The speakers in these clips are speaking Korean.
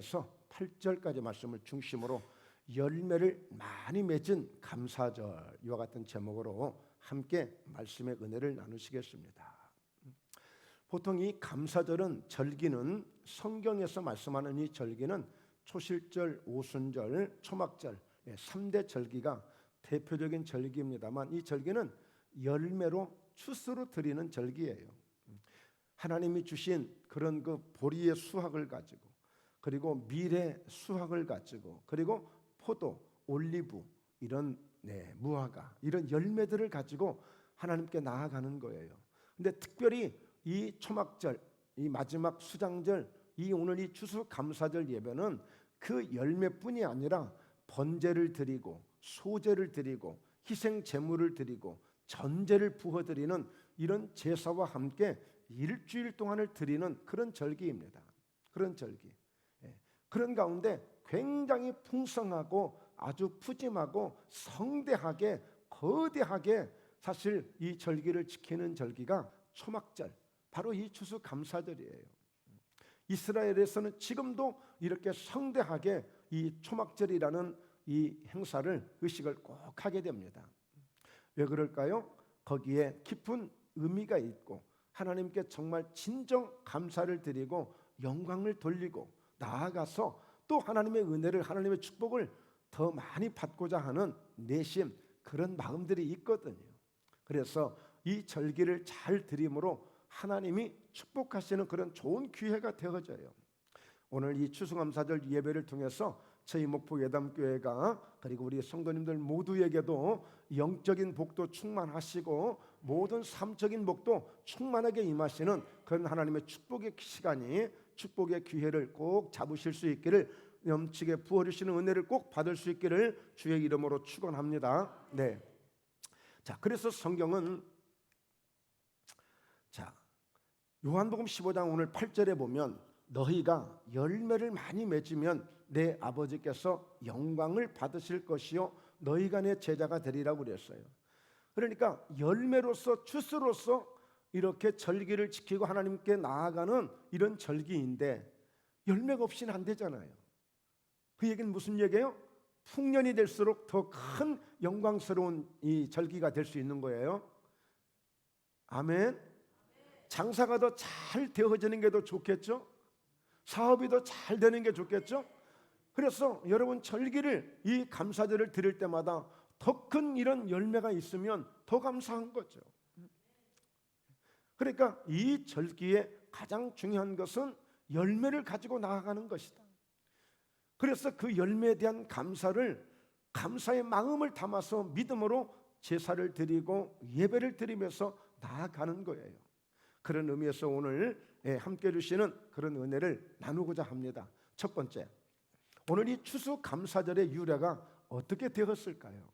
그래서 8절까지 말씀을 중심으로 열매를 많이 맺은 감사절, 이와 같은 제목으로 함께 말씀의 은혜를 나누시겠습니다. 보통 이 감사절은, 절기는, 성경에서 말씀하는 이 절기는 초실절, 오순절, 초막절 3대 절기가 대표적인 절기입니다만, 이 절기는 열매로 추수로 드리는 절기예요. 하나님이 주신 그런 그 보리의 수확을 가지고, 그리고 밀의 수확을 가지고, 그리고 포도, 올리브, 이런 무화과, 이런 열매들을 가지고 하나님께 나아가는 거예요. 근데 특별히 이 초막절, 이 마지막 수장절, 이 오늘 이 추수감사절 예배는 그 열매뿐이 아니라 번제를 드리고, 소제를 드리고, 희생 제물을 드리고, 전제를 부어드리는 이런 제사와 함께 일주일 동안을 드리는 그런 절기입니다. 그런 절기. 그런 가운데 굉장히 풍성하고 아주 푸짐하고 성대하게, 거대하게 사실 이 절기를 지키는 절기가 초막절, 바로 이 추수감사절이에요. 이스라엘에서는 지금도 이렇게 성대하게 이 초막절이라는 이 행사를, 의식을 꼭 하게 됩니다. 왜 그럴까요? 거기에 깊은 의미가 있고, 하나님께 정말 진정 감사를 드리고 영광을 돌리고, 나아가서 또 하나님의 은혜를, 하나님의 축복을 더 많이 받고자 하는 내심, 그런 마음들이 있거든요. 그래서 이 절기를 잘 드림으로 하나님이 축복하시는 그런 좋은 기회가 되어져요. 오늘 이 추수감사절 예배를 통해서 저희 목포 예담교회가, 그리고 우리 성도님들 모두에게도 영적인 복도 충만하시고 모든 삶적인 복도 충만하게 임하시는 그런 하나님의 축복의 시간이, 축복의 기회를 꼭 잡으실 수 있기를, 넘치게 부어주시는 은혜를 꼭 받을 수 있기를 주의 이름으로 축원합니다. 네. 자, 그래서 성경은, 자, 요한복음 15장 오늘 8절에 보면, 너희가 열매를 많이 맺으면 내 아버지께서 영광을 받으실 것이요 너희가 내 제자가 되리라고 그랬어요. 그러니까 열매로서, 추수로서 이렇게 절기를 지키고 하나님께 나아가는 이런 절기인데, 열매가 없이는 안 되잖아요. 그 얘기는 무슨 얘기예요? 풍년이 될수록 더 큰 영광스러운 이 절기가 될 수 있는 거예요. 아멘. 장사가 더 잘 되어지는 게 더 좋겠죠? 사업이 더 잘 되는 게 좋겠죠? 그래서 여러분, 절기를, 이 감사절을 드릴 때마다 더 큰 이런 열매가 있으면 더 감사한 거죠. 그러니까 이 절기의 가장 중요한 것은 열매를 가지고 나아가는 것이다. 그래서 그 열매에 대한 감사를, 감사의 마음을 담아서 믿음으로 제사를 드리고 예배를 드리면서 나아가는 거예요. 그런 의미에서 오늘 함께 주시는 그런 은혜를 나누고자 합니다. 첫 번째, 오늘 이 추수감사절의 유래가 어떻게 되었을까요?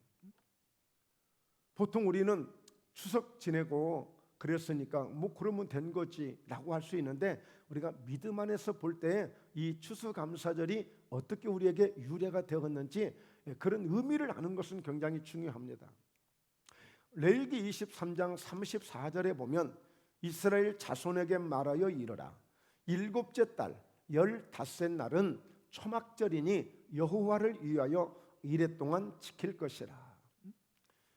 보통 우리는 추석 지내고 그랬으니까 뭐 그러면 된 거지 라고 할 수 있는데, 우리가 믿음 안에서 볼 때 이 추수감사절이 어떻게 우리에게 유래가 되었는지, 그런 의미를 아는 것은 굉장히 중요합니다. 레위기 23장 34절에 보면, 이스라엘 자손에게 말하여 이르라. 일곱째 달 15째 날은 초막절이니 여호와를 위하여 이레 동안 지킬 것이라.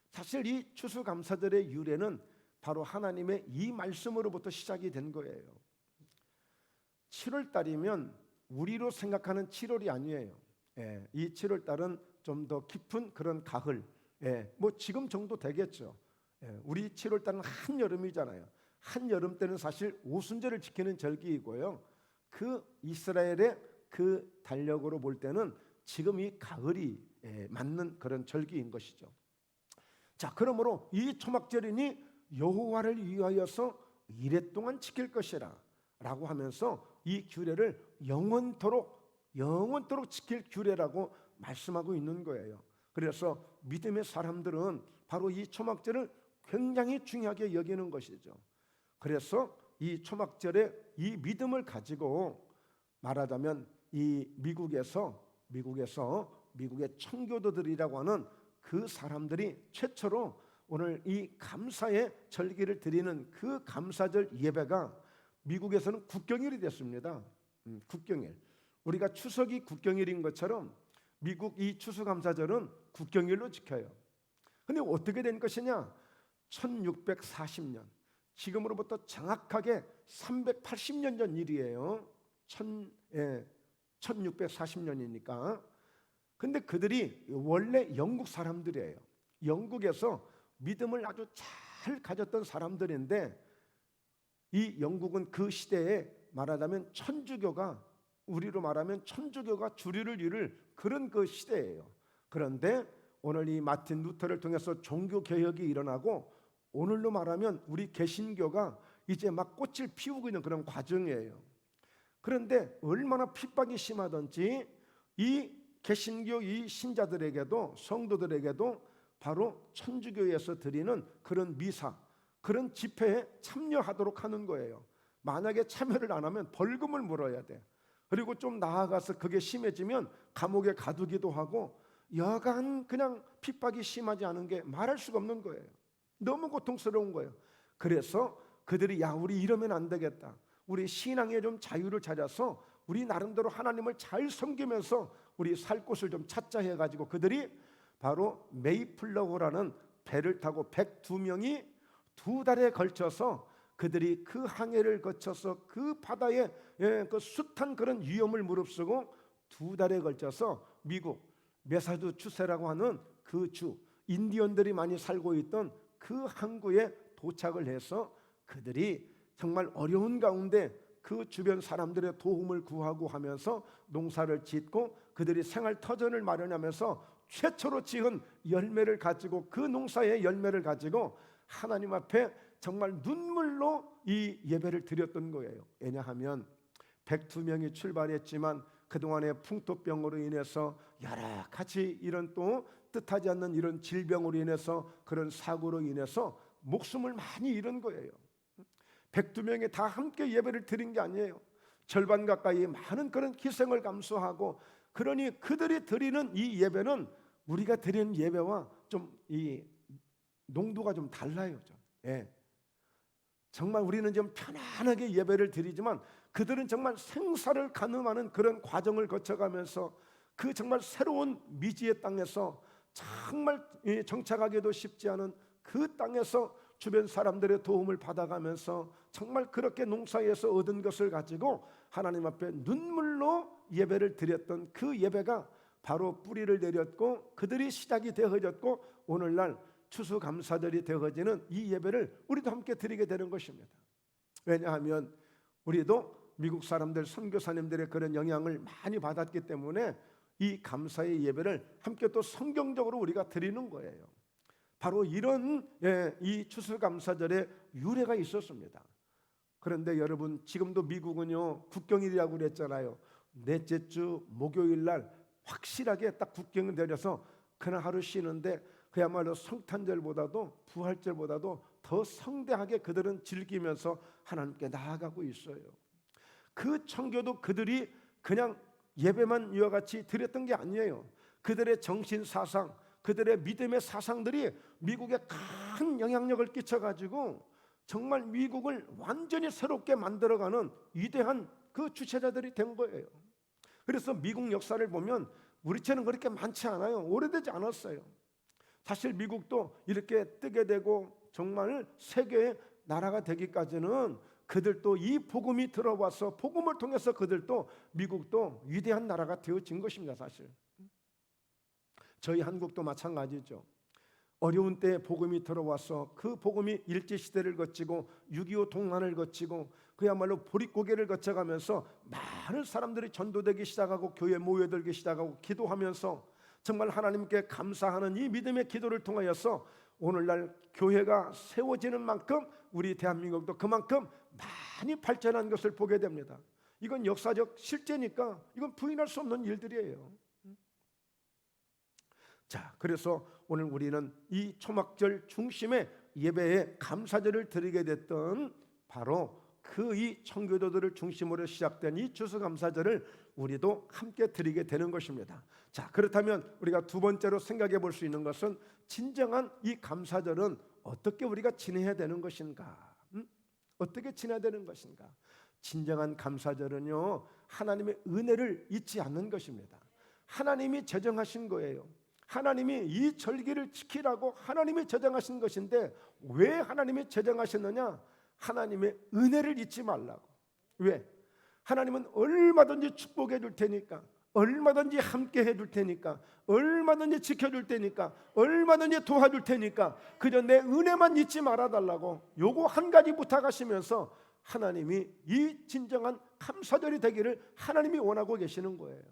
사실 이 추수감사절의 유래는 바로 하나님의 이 말씀으로부터 시작이 된 거예요. 7월 달이면 우리로 생각하는 7월이 아니에요. 이 7월 달은 좀 더 깊은 그런 가을, 뭐 지금 정도 되겠죠. 우리 7월 달은 한여름이잖아요. 한여름 때는 사실 오순절을 지키는 절기이고요. 그 이스라엘의 그 달력으로 볼 때는 지금 이 가을이 맞는 그런 절기인 것이죠. 자, 그러므로 이 초막절이니 여호와를 위하여서 이레 동안 지킬 것이라 라고 하면서 이 규례를 영원토록 지킬 규례라고 말씀하고 있는 거예요. 그래서 믿음의 사람들은 바로 이 초막절을 굉장히 중요하게 여기는 것이죠. 그래서 이 초막절에 이 믿음을 가지고, 말하자면 이 미국의 청교도들이라고 하는 그 사람들이 최초로 오늘 이 감사의 절기를 드리는 그 감사절 예배가 미국에서는 국경일이 됐습니다. 국경일. 우리가 추석이 국경일인 것처럼 미국 이 추수감사절은 국경일로 지켜요. 근데 어떻게 된 것이냐? 1640년, 지금으로부터 정확하게 380년 전 일이에요. 1640년이니까. 근데 그들이 원래 영국 사람들이에요. 영국에서 믿음을 아주 잘 가졌던 사람들인데, 이 영국은 그 시대에 말하자면 천주교가, 우리로 말하면 천주교가 주류를 이룰 그런 그 시대예요. 그런데 오늘 이 마틴 루터를 통해서 종교 개혁이 일어나고, 오늘로 말하면 우리 개신교가 이제 막 꽃을 피우고 있는 그런 과정이에요. 그런데 얼마나 핍박이 심하던지 이 개신교 이 신자들에게도, 성도들에게도 바로 천주교에서 드리는 그런 미사, 그런 집회에 참여하도록 하는 거예요. 만약에 참여를 안 하면 벌금을 물어야 돼. 그리고 좀 나아가서 그게 심해지면 감옥에 가두기도 하고, 여간 그냥 핍박이 심하지 않은 게 말할 수가 없는 거예요. 너무 고통스러운 거예요. 그래서 그들이 우리 이러면 안 되겠다. 우리 신앙에 좀 자유를 찾아서 우리 나름대로 하나님을 잘 섬기면서 우리 살 곳을 좀 찾자 해가지고 그들이 바로 메이플러호라는 배를 타고 102명이 2달에 걸쳐서 그들이 그 항해를 거쳐서 그 바다에 그 숱한 그런 위험을 무릅쓰고 2달에 걸쳐서 미국 매사추세라고 하는 그 주, 인디언들이 많이 살고 있던 그 항구에 도착을 해서 그들이 정말 어려운 가운데 그 주변 사람들의 도움을 구하고 하면서 농사를 짓고 그들이 생활 터전을 마련하면서 최초로 지은 열매를 가지고, 그 농사의 열매를 가지고 하나님 앞에 정말 눈물로 이 예배를 드렸던 거예요. 왜냐하면 102명이 출발했지만 그동안의 풍토병으로 인해서 여러 가지 이런 또 뜻하지 않는 이런 질병으로 인해서, 그런 사고로 인해서 목숨을 많이 잃은 거예요. 102명이 다 함께 예배를 드린 게 아니에요. 절반 가까이 많은 그런 희생을 감수하고, 그러니 그들이 드리는 이 예배는 우리가 드리는 예배와 좀 이 농도가 좀 달라요. 정말 우리는 좀 편안하게 예배를 드리지만 그들은 정말 생사를 가늠하는 그런 과정을 거쳐가면서 그 정말 새로운 미지의 땅에서 정말 정착하기도 쉽지 않은 그 땅에서 주변 사람들의 도움을 받아가면서 정말 그렇게 농사에서 얻은 것을 가지고 하나님 앞에 눈물로 예배를 드렸던 그 예배가 바로 뿌리를 내렸고, 그들이 시작이 되어졌고, 오늘날 추수감사절이 되어지는 이 예배를 우리도 함께 드리게 되는 것입니다. 왜냐하면 우리도 미국 사람들, 선교사님들의 그런 영향을 많이 받았기 때문에 이 감사의 예배를 함께 또 성경적으로 우리가 드리는 거예요. 바로 이런 이 추수감사절에 유래가 있었습니다. 그런데 여러분, 지금도 미국은요 국경일이라고 그랬잖아요. 넷째 주 목요일 날 확실하게 딱 국경을 내려서 그날 하루 쉬는데, 그야말로 성탄절보다도 부활절보다도 더 성대하게 그들은 즐기면서 하나님께 나아가고 있어요. 그 청교도 그들이 그냥 예배만 이와 같이 드렸던 게 아니에요. 그들의 정신사상, 그들의 믿음의 사상들이 미국에 큰 영향력을 끼쳐가지고 정말 미국을 완전히 새롭게 만들어가는 위대한 그 주체자들이 된 거예요. 그래서 미국 역사를 보면 우리처럼 그렇게 많지 않아요. 오래되지 않았어요. 사실 미국도 이렇게 뜨게 되고 정말 세계의 나라가 되기까지는 그들도 이 복음이 들어와서 복음을 통해서 그들도, 미국도 위대한 나라가 되어진 것입니다. 사실 저희 한국도 마찬가지죠. 어려운 때에 복음이 들어와서 그 복음이 일제시대를 거치고 6.25 동란을 거치고 그야말로 보릿고개를 거쳐가면서 많은 사람들이 전도되기 시작하고 교회에 모여들기 시작하고 기도하면서 정말 하나님께 감사하는 이 믿음의 기도를 통하여서 오늘날 교회가 세워지는 만큼 우리 대한민국도 그만큼 많이 발전한 것을 보게 됩니다. 이건 역사적 실제니까 이건 부인할 수 없는 일들이에요. 자, 그래서 오늘 우리는 이 초막절 중심의 예배에 감사절을 드리게 됐던 바로 그 이 청교도들을 중심으로 시작된 이 추수감사절을 우리도 함께 드리게 되는 것입니다. 자, 그렇다면 우리가 두 번째로 생각해 볼 수 있는 것은 진정한 이 감사절은 어떻게 우리가 지내야 되는 것인가? 어떻게 지내야 되는 것인가? 진정한 감사절은요, 하나님의 은혜를 잊지 않는 것입니다. 하나님이 제정하신 거예요. 하나님이 이 절기를 지키라고 하나님이 제정하신 것인데 왜 하나님이 제정하셨느냐? 하나님의 은혜를 잊지 말라고. 왜? 하나님은 얼마든지 축복해 줄 테니까, 얼마든지 함께 해줄 테니까, 얼마든지 지켜줄 테니까, 얼마든지 도와줄 테니까 그저 내 은혜만 잊지 말아달라고 요거 한 가지 부탁하시면서 하나님이 이 진정한 감사절이 되기를 하나님이 원하고 계시는 거예요.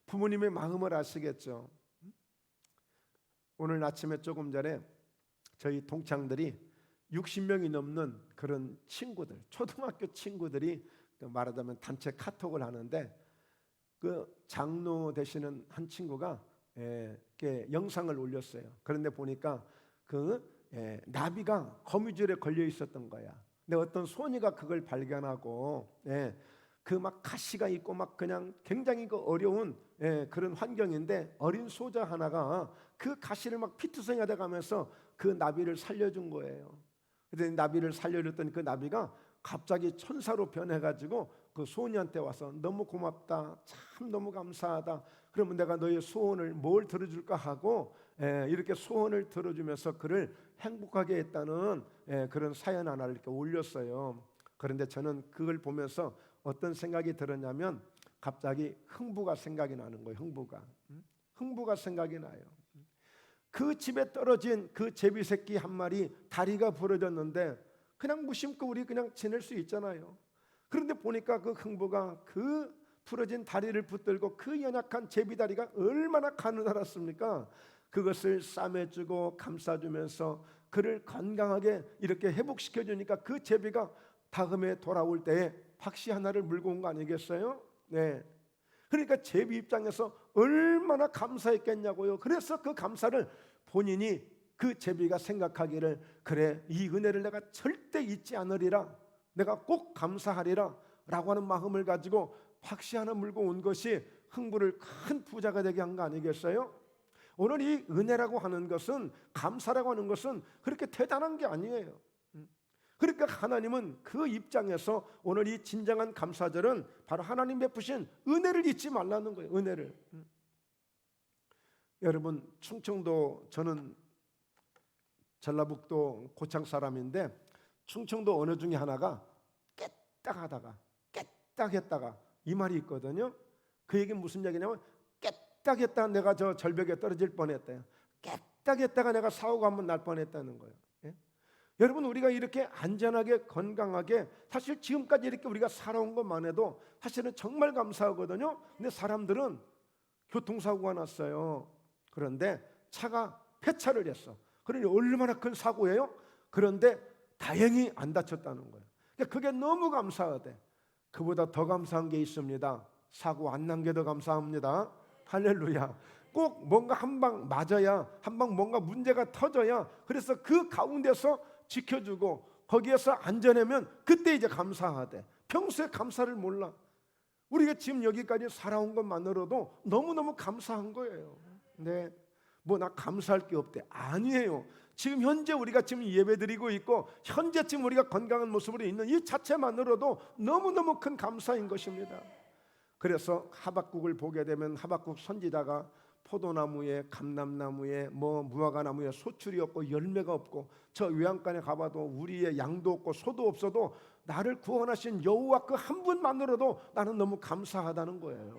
부모님의 마음을 아시겠죠? 오늘 아침에 조금 전에 저희 동창들이 60명이 넘는 그런 친구들, 초등학교 친구들이 말하자면 단체 카톡을 하는데 그 장로 되시는 한 친구가 이렇게 영상을 올렸어요. 그런데 보니까 그 나비가 거미줄에 걸려 있었던 거야. 근데 어떤 소니가 그걸 발견하고 그 막 가시가 있고 막 그냥 굉장히 그 어려운 그런 환경인데 어린 소자 하나가 그 가시를 막 피투성이하다 가면서 그 나비를 살려준 거예요. 근데 나비를 살려줬더니 그 나비가 갑자기 천사로 변해가지고 그 소니한테 와서 너무 고맙다, 참 너무 감사하다. 그러면 내가 너의 소원을 뭘 들어줄까 하고 이렇게 소원을 들어주면서 그를 행복하게 했다는 그런 사연 하나를 이렇게 올렸어요. 그런데 저는 그걸 보면서 어떤 생각이 들었냐면 갑자기 흥부가 생각이 나는 거예요. 흥부가 생각이 나요. 그 집에 떨어진 그 제비 새끼 한 마리 다리가 부러졌는데 그냥 무심코 우리 그냥 지낼 수 있잖아요. 그런데 보니까 그 흥부가 그 부러진 다리를 붙들고 그 연약한 제비 다리가 얼마나 가느다랐습니까? 그것을 싸매주고 감싸주면서 그를 건강하게 이렇게 회복시켜주니까 그 제비가 다음에 돌아올 때에 박씨 하나를 물고 온 거 아니겠어요? 네. 그러니까 제비 입장에서 얼마나 감사했겠냐고요. 그래서 그 감사를 본인이 그 제비가 생각하기를 그래 이 은혜를 내가 절대 잊지 않으리라, 내가 꼭 감사하리라 라고 하는 마음을 가지고 박씨 하나 물고 온 것이 흥부를 큰 부자가 되게 한 거 아니겠어요? 오늘 이 은혜라고 하는 것은, 감사라고 하는 것은 그렇게 대단한 게 아니에요. 그러니까 하나님은 그 입장에서 오늘 이 진정한 감사절은 바로 하나님 베푸신 은혜를 잊지 말라는 거예요. 은혜를. 여러분, 충청도, 저는 전라북도 고창 사람인데 충청도 언어 중에 하나가 깨딱하다가 깨딱했다가 이 말이 있거든요. 그 얘기는 무슨 얘기냐면 깨딱했다가 내가 저 절벽에 떨어질 뻔했대요. 깨딱했다가 내가 사고가 한번 날 뻔했다는 거예요. 여러분, 우리가 이렇게 안전하게 건강하게 사실 지금까지 이렇게 우리가 살아온 것만 해도 사실은 정말 감사하거든요. 근데 사람들은 교통사고가 났어요. 그런데 차가 폐차를 했어. 그러니 얼마나 큰 사고예요? 그런데 다행히 안 다쳤다는 거예요. 그게 너무 감사하대. 그보다 더 감사한 게 있습니다. 사고 안 난 게 더 감사합니다. 할렐루야. 꼭 뭔가 한 방 맞아야, 한 방 뭔가 문제가 터져야, 그래서 그 가운데서 지켜주고 거기에서 안전하면 그때 이제 감사하대. 평소에 감사를 몰라. 우리가 지금 여기까지 살아온 것만으로도 너무너무 감사한 거예요. 네, 뭐 나 감사할 게 없대. 아니에요. 지금 현재 우리가 지금 예배드리고 있고 현재 지금 우리가 건강한 모습으로 있는 이 자체만으로도 너무너무 큰 감사인 것입니다. 그래서 하박국을 보게 되면 하박국 선지자가 포도나무에 감람나무에 뭐 무화과나무에 소출이 없고 열매가 없고 저 외양간에 가봐도 우리의 양도 없고 소도 없어도 나를 구원하신 여호와 그 한 분만으로도 나는 너무 감사하다는 거예요.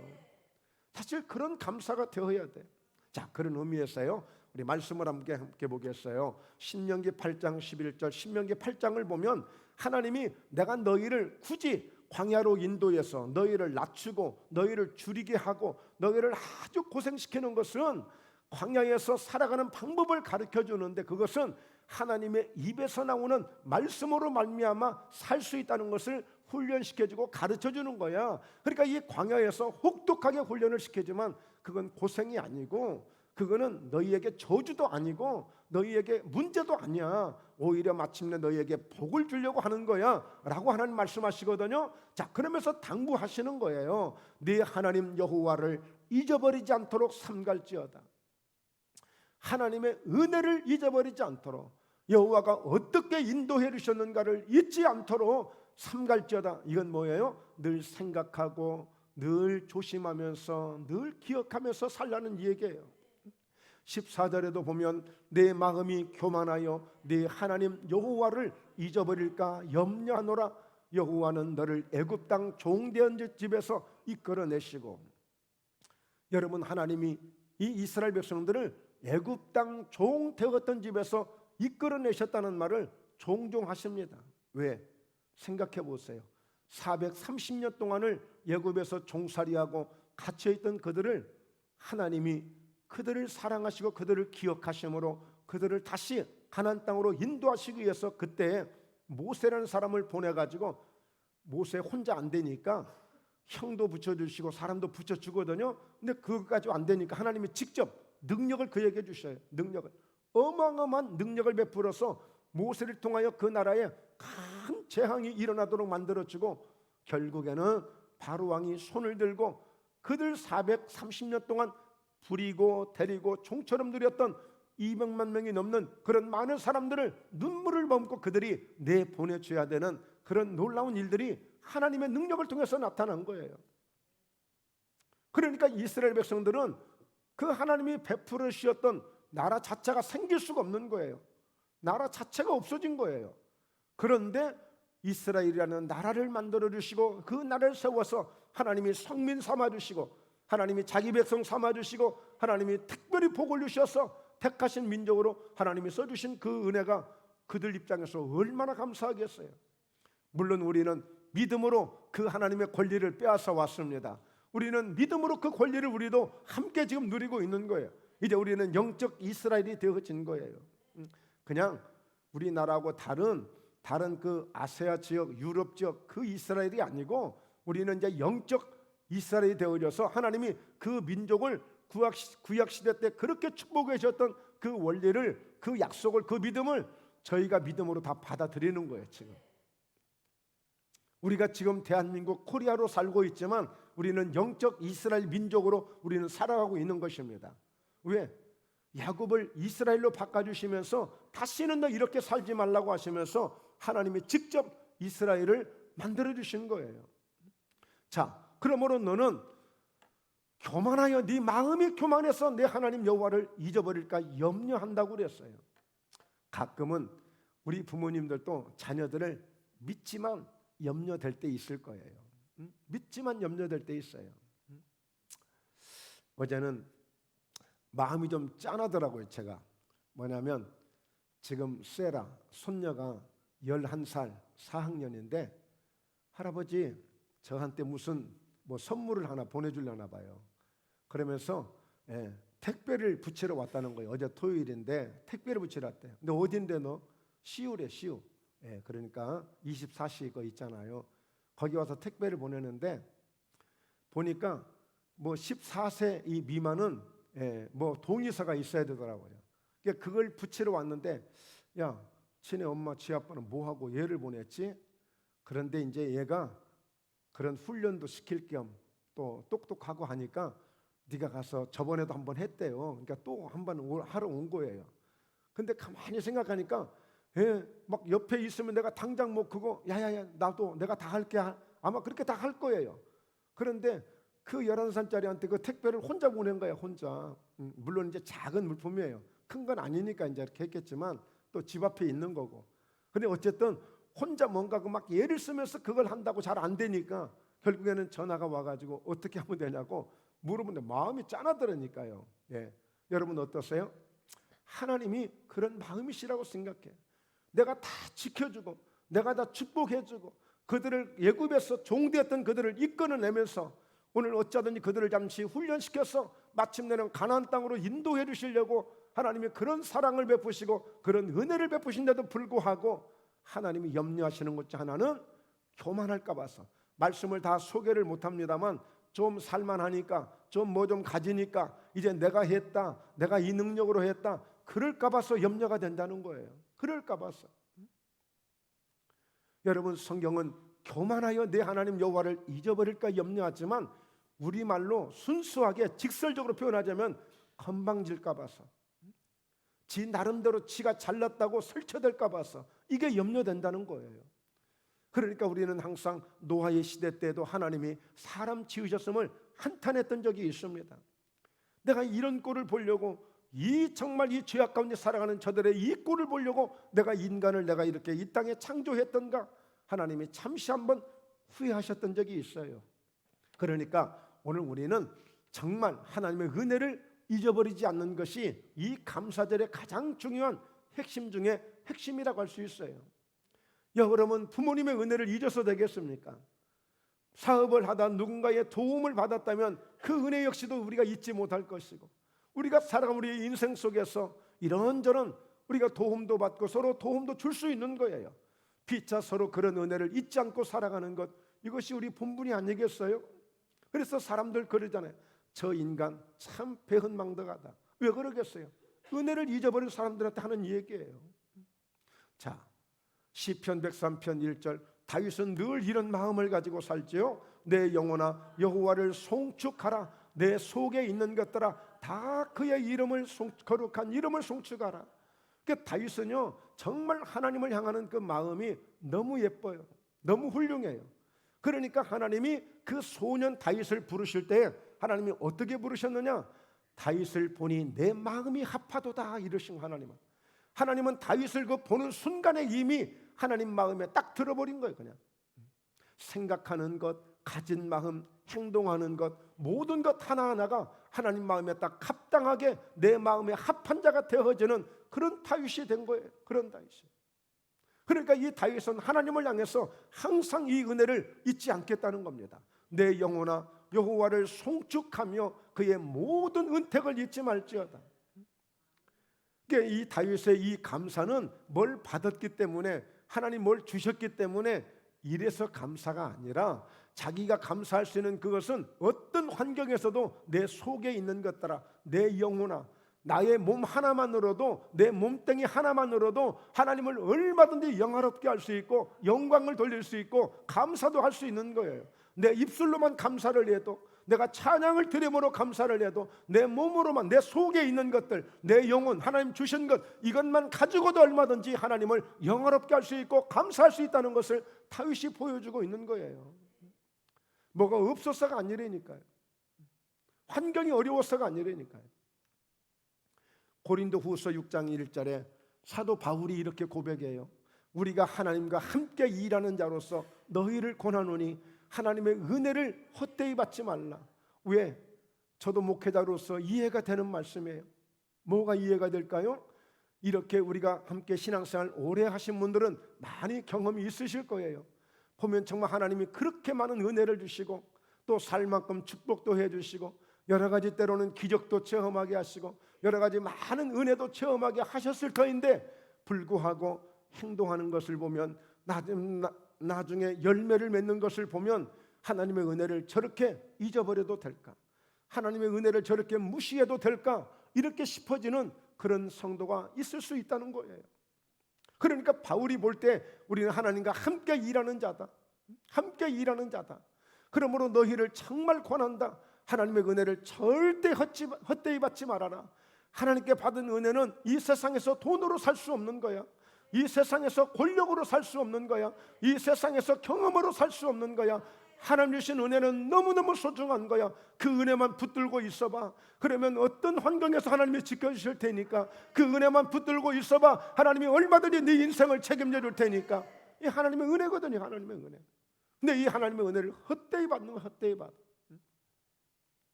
사실 그런 감사가 되어야 돼. 자, 그런 의미에서요 우리 말씀을 함께 보겠어요. 신명기 8장 11절, 신명기 8장을 보면 하나님이 내가 너희를 굳이 광야로 인도해서 너희를 낮추고 너희를 줄이게 하고 너희를 아주 고생시키는 것은 광야에서 살아가는 방법을 가르쳐 주는데 그것은 하나님의 입에서 나오는 말씀으로 말미암아 살 수 있다는 것을 훈련시켜주고 가르쳐 주는 거야. 그러니까 이 광야에서 혹독하게 훈련을 시키지만 그건 고생이 아니고 그거는 너희에게 저주도 아니고 너희에게 문제도 아니야. 오히려 마침내 너희에게 복을 주려고 하는 거야 라고 하나님 말씀하시거든요. 자, 그러면서 당부하시는 거예요. 네 하나님 여호와를 잊어버리지 않도록 삼갈지어다. 하나님의 은혜를 잊어버리지 않도록, 여호와가 어떻게 인도해 주셨는가를 잊지 않도록 삼갈지어다. 이건 뭐예요? 늘 생각하고 늘 조심하면서 늘 기억하면서 살라는 얘기예요. 14절에도 보면 내 마음이 교만하여 내 하나님 여호와를 잊어버릴까 염려하노라. 여호와는 너를 애굽 땅 종되은 집에서 이끌어내시고, 여러분, 하나님이 이 이스라엘 백성들을 애굽 땅 종되었던 집에서 이끌어내셨다는 말을 종종 하십니다. 왜? 생각해 보세요. 430년 동안을 애굽에서 종살이하고 갇혀있던 그들을 하나님이 그들을 사랑하시고 그들을 기억하심으로 그들을 다시 가나안 땅으로 인도하시기 위해서 그때 모세라는 사람을 보내가지고, 모세 혼자 안 되니까 형도 붙여주시고 사람도 붙여주거든요. 근데 그것까지 안 되니까 하나님이 직접 능력을 그에게 주셔요. 능력을, 어마어마한 능력을 베풀어서 모세를 통하여 그 나라에 큰 재앙이 일어나도록 만들어주고, 결국에는 바로 왕이 손을 들고 그들 430년 동안 부리고 데리고 종처럼 누렸던 200만 명이 넘는 그런 많은 사람들을 눈물을 머금고 그들이 내보내줘야 되는 그런 놀라운 일들이 하나님의 능력을 통해서 나타난 거예요. 그러니까 이스라엘 백성들은 그 하나님이 베풀어 주셨던 나라 자체가 생길 수가 없는 거예요. 나라 자체가 없어진 거예요. 그런데 이스라엘이라는 나라를 만들어 주시고 그 나라를 세워서 하나님이 성민 삼아 주시고 하나님이 자기 백성 삼아 주시고 하나님이 특별히 복을 주셔서 택하신 민족으로 하나님이 써주신 그 은혜가 그들 입장에서 얼마나 감사하겠어요. 물론 우리는 믿음으로 그 하나님의 권리를 빼앗아 왔습니다. 우리는 믿음으로 그 권리를 우리도 함께 지금 누리고 있는 거예요. 이제 우리는 영적 이스라엘이 되어진 거예요. 그냥 우리나라하고 다른 그 아시아 지역, 유럽 지역 그 이스라엘이 아니고 우리는 이제 영적 이스라엘이 되어져서 하나님이 그 민족을 구약 시대 때 그렇게 축복해 주셨던 그 원리를, 그 약속을, 그 믿음을 저희가 믿음으로 다 받아들이는 거예요. 지금 우리가 지금 대한민국 코리아로 살고 있지만 우리는 영적 이스라엘 민족으로 우리는 살아가고 있는 것입니다. 왜? 야곱을 이스라엘로 바꿔주시면서 다시는 너 이렇게 살지 말라고 하시면서 하나님이 직접 이스라엘을 만들어 주신 거예요. 자, 그러므로 너는 교만하여 네 마음이 교만해서 내 하나님 여호와를 잊어버릴까 염려한다고 그랬어요. 가끔은 우리 부모님들도 자녀들을 믿지만 염려될 때 있을 거예요. 믿지만 염려될 때 있어요. 어제는 마음이 좀 짠하더라고요. 제가 뭐냐면 지금 세라 손녀가 11살 4학년인데 할아버지 저한테 무슨 뭐 선물을 하나 보내주려나 봐요. 그러면서 택배를 붙이러 왔다는 거예요. 어제 토요일인데 택배를 붙이러 왔대요. 근데 어딘데 너? 시우래 시우. 그러니까 24시 거 있잖아요. 거기 와서 택배를 보내는데 보니까 뭐 14세 이 미만은 뭐 동의서가 있어야 되더라고요. 그러니까 그걸 붙이러 왔는데 야, 지네 엄마 지 아빠는 뭐 하고 얘를 보냈지? 그런데 이제 얘가 그런 훈련도 시킬 겸 또 똑똑하고 하니까 네가 가서 저번에도 한번 했대요. 그러니까 또 한번 하러 온 거예요. 근데 가만히 생각하니까 막 옆에 있으면 내가 당장 뭐 그거 야야야 나도 내가 다 할게 아마 그렇게 다 할 거예요. 그런데 그 11살짜리한테 그 택배를 혼자 보낸 거야. 혼자. 물론 이제 작은 물품이에요. 큰 건 아니니까 이제 이렇게 했겠지만 또 집 앞에 있는 거고. 근데 어쨌든 혼자 뭔가 막 예를 쓰면서 그걸 한다고 잘 안 되니까 결국에는 전화가 와가지고 어떻게 하면 되냐고 물어보는데 마음이 짠하더라니까요. 여러분 어떠세요? 하나님이 그런 마음이시라고 생각해. 내가 다 지켜주고 내가 다 축복해주고 그들을 애굽에서 종되었던 그들을 이끌어내면서 오늘 어쩌든지 그들을 잠시 훈련시켜서 마침내는 가나안 땅으로 인도해 주시려고 하나님이 그런 사랑을 베푸시고 그런 은혜를 베푸신데도 불구하고 하나님이 염려하시는 것 중 하나는 교만할까 봐서 말씀을 다 소개를 못합니다만 좀 살만하니까 좀 뭐 좀 가지니까 이제 내가 했다 내가 이 능력으로 했다 그럴까 봐서 염려가 된다는 거예요. 그럴까 봐서. 여러분 성경은 교만하여 내 하나님 여호와를 잊어버릴까 염려하지만 우리말로 순수하게 직설적으로 표현하자면 건방질까 봐서 지 나름대로 지가 잘났다고 설쳐될까 봐서 이게 염려된다는 거예요. 그러니까 우리는 항상 노아의 시대 때도 하나님이 사람 지으셨음을 한탄했던 적이 있습니다. 내가 이런 꼴을 보려고, 이 정말 이 죄악 가운데 살아가는 저들의 이 꼴을 보려고 내가 인간을 내가 이렇게 이 땅에 창조했던가, 하나님이 잠시 한번 후회하셨던 적이 있어요. 그러니까 오늘 우리는 정말 하나님의 은혜를 잊어버리지 않는 것이 이 감사절의 가장 중요한 핵심 중에 핵심이라고 할 수 있어요. 여러분, 부모님의 은혜를 잊어서 되겠습니까? 사업을 하다 누군가의 도움을 받았다면 그 은혜 역시도 우리가 잊지 못할 것이고, 우리가 살아가는 우리의 인생 속에서 이런저런 우리가 도움도 받고 서로 도움도 줄 수 있는 거예요. 피차 서로 그런 은혜를 잊지 않고 살아가는 것, 이것이 우리 본분이 아니겠어요? 그래서 사람들 그러잖아요. 저 인간 참 배은망덕하다. 왜 그러겠어요? 은혜를 잊어버린 사람들한테 하는 얘기예요. 자, 시편 103편 1절, 다윗은 늘 이런 마음을 가지고 살지요. 내 영혼아 여호와를 송축하라. 내 속에 있는 것들아 다 그의 이름을 거룩한 이름을 송축하라. 그러니까 다윗은요, 정말 하나님을 향하는 그 마음이 너무 예뻐요. 너무 훌륭해요. 그러니까 하나님이 그 소년 다윗을 부르실 때 하나님이 어떻게 부르셨느냐? 다윗을 보니 내 마음이 합하도다 이러신 하나님은. 하나님은 다윗을 그 보는 순간에 이미 하나님 마음에 딱 들어버린 거예요. 그냥 생각하는 것, 가진 마음, 행동하는 것, 모든 것 하나하나가 하나님 마음에 딱 합당하게 내 마음에 합한 자가 되어지는 그런 다윗이 된 거예요. 그런 다윗이. 그러니까 이 다윗은 하나님을 향해서 항상 이 은혜를 잊지 않겠다는 겁니다. 내 영혼아 여호와를 송축하며 그의 모든 은택을 잊지 말지어다. 그러니까 이 다윗의 이 감사는 뭘 받았기 때문에, 하나님 뭘 주셨기 때문에 이래서 감사가 아니라, 자기가 감사할 수 있는 그것은 어떤 환경에서도 내 속에 있는 것들아, 내 영혼아, 나의 몸 하나만으로도, 내 몸뚱이 하나만으로도 하나님을 얼마든지 영화롭게 할 수 있고 영광을 돌릴 수 있고 감사도 할 수 있는 거예요. 내 입술로만 감사를 해도, 내가 찬양을 드림으로 감사를 해도, 내 몸으로만, 내 속에 있는 것들, 내 영혼, 하나님 주신 것, 이것만 가지고도 얼마든지 하나님을 영화롭게 할 수 있고 감사할 수 있다는 것을 다윗이 보여주고 있는 거예요. 뭐가 없어서가 아니라니까요. 환경이 어려워서가 아니라니까요. 고린도후서 6장 1절에 사도 바울이 이렇게 고백해요. 우리가 하나님과 함께 일하는 자로서 너희를 권하노니 하나님의 은혜를 헛되이 받지 말라. 왜? 저도 목회자로서 이해가 되는 말씀이에요. 뭐가 이해가 될까요? 이렇게 우리가 함께 신앙생활 오래 하신 분들은 많이 경험이 있으실 거예요. 보면 정말 하나님이 그렇게 많은 은혜를 주시고 또 살 만큼 축복도 해주시고 여러 가지 때로는 기적도 체험하게 하시고 여러 가지 많은 은혜도 체험하게 하셨을 터인데, 불구하고 행동하는 것을 보면 나중에 열매를 맺는 것을 보면 하나님의 은혜를 저렇게 잊어버려도 될까? 하나님의 은혜를 저렇게 무시해도 될까? 이렇게 싶어지는 그런 성도가 있을 수 있다는 거예요. 그러니까 바울이 볼 때 우리는 하나님과 함께 일하는 자다. 함께 일하는 자다. 그러므로 너희를 정말 권한다. 하나님의 은혜를 절대 헛되이 받지 말아라. 하나님께 받은 은혜는 이 세상에서 돈으로 살 수 없는 거야. 이 세상에서 권력으로 살 수 없는 거야. 이 세상에서 경험으로 살 수 없는 거야. 하나님 주신 은혜는 너무너무 소중한 거야. 그 은혜만 붙들고 있어봐. 그러면 어떤 환경에서 하나님이 지켜주실 테니까, 그 은혜만 붙들고 있어봐. 하나님이 얼마든지 네 인생을 책임져 줄 테니까. 이 하나님의 은혜거든요. 하나님의 은혜. 근데 이 하나님의 은혜를 헛되이 받는 건 헛되이 받아.